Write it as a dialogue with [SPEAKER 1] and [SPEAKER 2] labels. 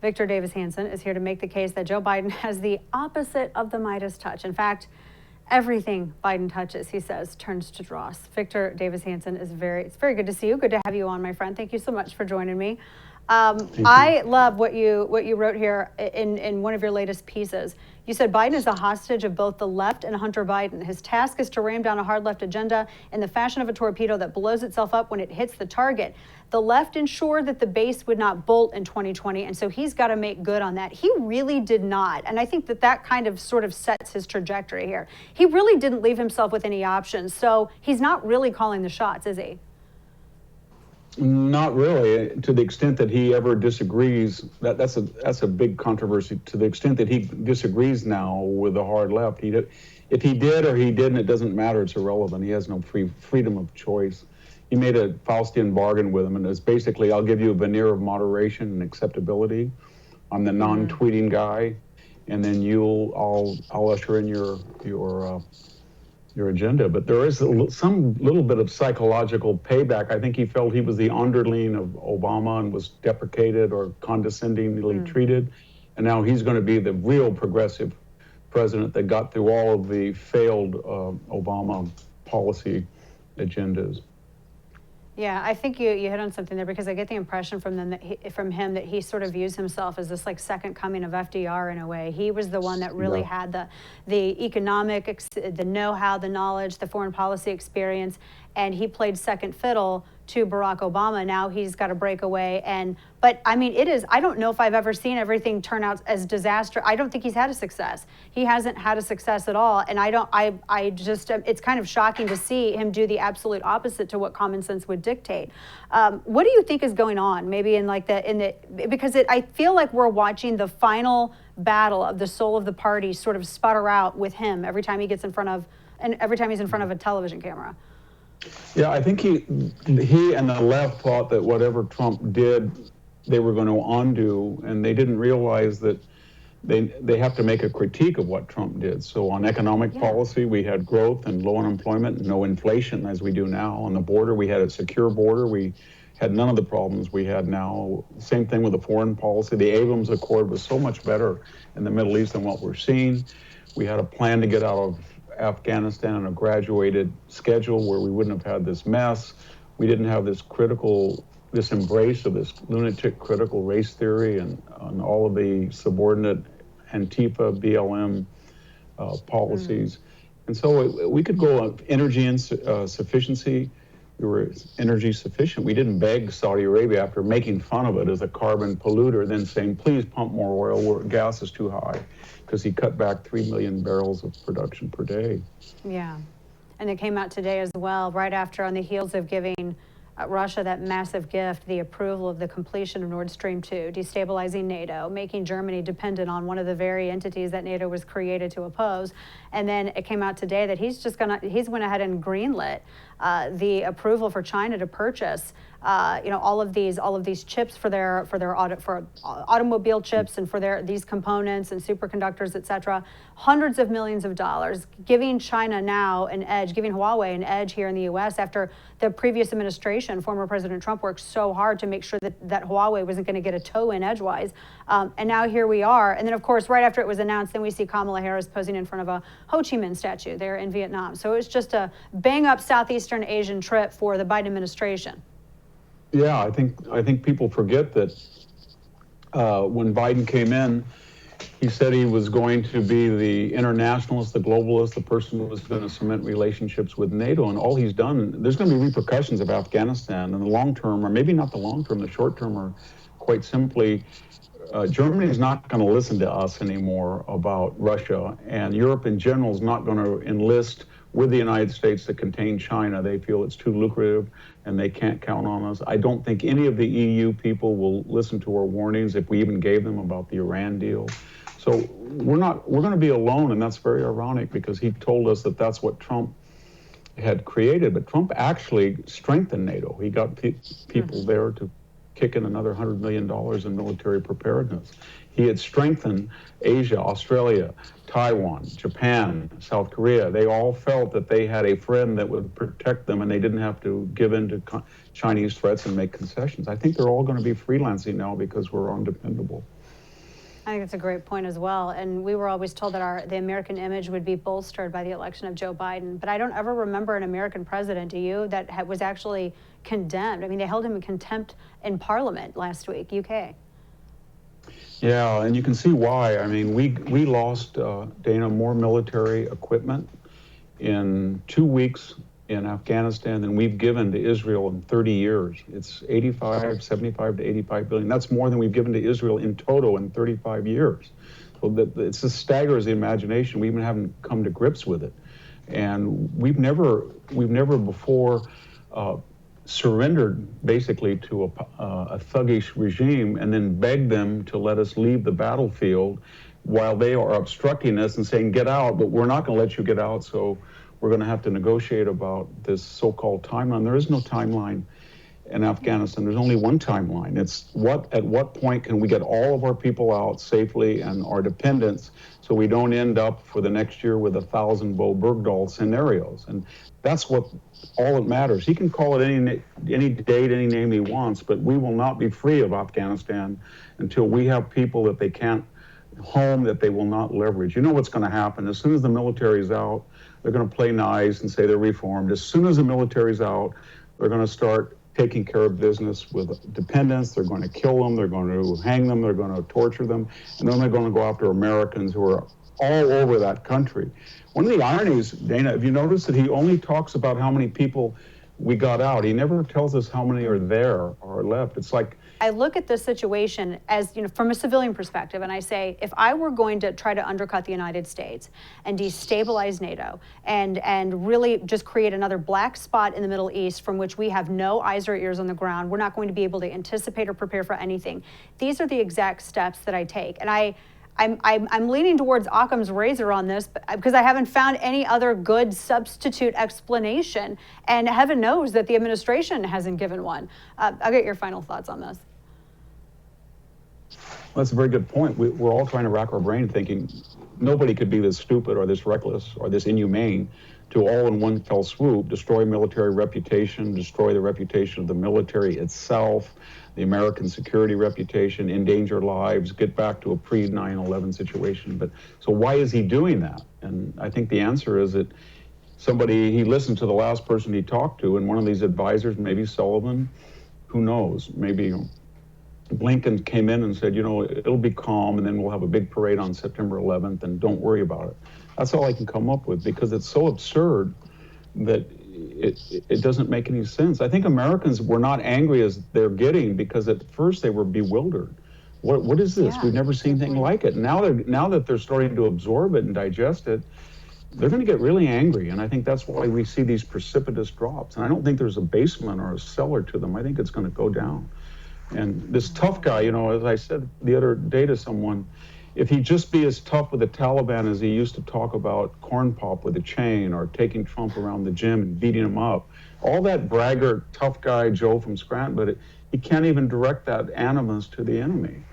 [SPEAKER 1] Victor Davis Hanson is here to make the case that Joe Biden has the opposite of the Midas touch. In fact, everything Biden touches, he says, turns to dross. Victor Davis Hanson it's very good to see you. Good to have you on, my friend. Thank you so much for joining me. I love what you wrote here in one of your latest pieces. You said Biden is a hostage of both the left and Hunter Biden. His task is to ram down a hard left agenda in the fashion of a torpedo that blows itself up when it hits the target. The left ensured that the base would not bolt in 2020, and so he's got to make good on that. He really did not, and I think that kind of sort of sets his trajectory here. He really didn't leave himself with any options, so he's not really calling the shots, is he?
[SPEAKER 2] Not really, to the extent that he ever disagrees. That's a big controversy. To the extent that he disagrees now with the hard left, if he did or he didn't, it doesn't matter. It's irrelevant. He has no freedom of choice. He made a Faustian bargain with him, and it's basically, I'll give you a veneer of moderation and acceptability. I'm the non-tweeting guy, and then I'll usher in your agenda. But there is some little bit of psychological payback. I think he felt he was the underling of Obama and was deprecated or condescendingly treated. And now he's going to be the real progressive president that got through all of the failed Obama policy agendas.
[SPEAKER 1] Yeah, I think you hit on something there, because I get the impression from him that he sort of views himself as this like second coming of FDR in a way. He was the one that really had the economic, the know-how, the knowledge, the foreign policy experience, and he played second fiddle to Barack Obama. Now he's got to break away. But I mean, I don't know if I've ever seen everything turn out as disaster. I don't think he's had a success. He hasn't had a success at all. And it's kind of shocking to see him do the absolute opposite to what common sense would dictate. What do you think is going on? Maybe because I feel like we're watching the final battle of the soul of the party sort of sputter out with him every time he's in front of a television camera.
[SPEAKER 2] Yeah, I think he and the left thought that whatever Trump did, they were going to undo, and they didn't realize that they have to make a critique of what Trump did. So on economic policy, we had growth and low unemployment, no inflation as we do now. On the border, we had a secure border. We had none of the problems we had now. Same thing with the foreign policy. The Abrams Accord was so much better in the Middle East than what we're seeing. We had a plan to get out of Afghanistan on a graduated schedule where we wouldn't have had this mess. We didn't have this embrace of this lunatic critical race theory and all of the subordinate Antifa, BLM policies. And so we could go on energy insufficiency. We were energy sufficient. We didn't beg Saudi Arabia after making fun of it as a carbon polluter, then saying, please pump more oil where gas is too high, because he cut back 3 million barrels of production per day.
[SPEAKER 1] Yeah. And it came out today as well, right after, on the heels of giving Russia that massive gift, the approval of the completion of Nord Stream 2, destabilizing NATO, making Germany dependent on one of the very entities that NATO was created to oppose. And then it came out today that he's went ahead and greenlit the approval for China to purchase all of these chips for automobile chips and for these components and superconductors, et cetera, hundreds of millions of dollars, giving China now an edge, giving Huawei an edge here in the U.S. after the previous administration, former President Trump, worked so hard to make sure that Huawei wasn't going to get a toe in edgewise. And now here we are. And then, of course, right after it was announced, then we see Kamala Harris posing in front of a Ho Chi Minh statue there in Vietnam. So it was just a bang-up Southeastern Asian trip for the Biden administration.
[SPEAKER 2] Yeah, I think people forget that when Biden came in, he said he was going to be the internationalist, the globalist, the person who was going to cement relationships with NATO. And all he's done, there's going to be repercussions of Afghanistan in the long term, or maybe not the long term, the short term, or quite simply, Germany is not going to listen to us anymore about Russia. And Europe in general is not going to enlist with the United States to contain China. They feel it's too lucrative and they can't count on us. I don't think any of the EU people will listen to our warnings if we even gave them about the Iran deal. So we're going to be alone, and that's very ironic because he told us that that's what Trump had created, but Trump actually strengthened NATO. He got people there to kick in another $100 million in military preparedness. He had strengthened Asia, Australia, Taiwan, Japan, South Korea. They all felt that they had a friend that would protect them and they didn't have to give in to Chinese threats and make concessions. I think they're all going to be freelancing now because we're undependable.
[SPEAKER 1] I think it's a great point as well. And we were always told that the American image would be bolstered by the election of Joe Biden. But I don't ever remember an American president, do you, that was actually condemned? I mean, they held him in contempt in Parliament last week, UK.
[SPEAKER 2] Yeah, and you can see why. I mean, we lost, Dana, more military equipment in 2 weeks in Afghanistan than we've given to Israel in 30 years. It's 75 to 85 billion. That's more than we've given to Israel in total in 35 years. So it's just staggers the imagination. We even haven't come to grips with it. And we've never before surrendered basically to a thuggish regime and then begged them to let us leave the battlefield while they are obstructing us and saying, get out, but we're not going to let you get out, so we're going to have to negotiate about this so-called timeline. There is no timeline in Afghanistan. There's only one timeline. It's at what point can we get all of our people out safely and our dependents so we don't end up for the next year with 1,000 Bo Bergdahl scenarios. And that's all that matters. He can call it any date, any name he wants, but we will not be free of Afghanistan until we have people that they can't home that they will not leverage. You know what's going to happen. As soon as the military's out, they're going to play nice and say they're reformed. As soon as the military's out, they're going to start taking care of business with dependents. They're going to kill them. They're going to hang them. They're going to torture them. And then they're going to go after Americans who are all over that country. One of the ironies, Dana, have you noticed that he only talks about how many people we got out? He never tells us how many are there or left. It's like,
[SPEAKER 1] I look at this situation as, from a civilian perspective, and I say, if I were going to try to undercut the United States and destabilize NATO and really just create another black spot in the Middle East from which we have no eyes or ears on the ground, we're not going to be able to anticipate or prepare for anything. These are the exact steps that I take. And I'm leaning towards Occam's razor on this because I haven't found any other good substitute explanation, and heaven knows that the administration hasn't given one. I'll get your final thoughts on this.
[SPEAKER 2] That's a very good point. We're all trying to rack our brain thinking nobody could be this stupid or this reckless or this inhumane to all in one fell swoop destroy military reputation, destroy the reputation of the military itself, the American security reputation, endanger lives, get back to a pre-9/11 situation. But so why is he doing that? And I think the answer is that he listened to the last person he talked to, and one of these advisors, maybe Sullivan, who knows, maybe Blinken came in and said, it'll be calm and then we'll have a big parade on September 11th and don't worry about it. That's all I can come up with because it's so absurd that it doesn't make any sense. I think Americans were not angry as they're getting because at first they were bewildered. What is this?
[SPEAKER 1] Yeah,
[SPEAKER 2] we've never seen anything like it. Now that they're starting to absorb it and digest it, they're going to get really angry. And I think that's why we see these precipitous drops. And I don't think there's a basement or a cellar to them. I think it's going to go down. And this tough guy, as I said the other day to someone, if he'd just be as tough with the Taliban as he used to talk about corn pop with a chain or taking Trump around the gym and beating him up, all that braggart, tough guy Joe from Scranton, but he can't even direct that animus to the enemy.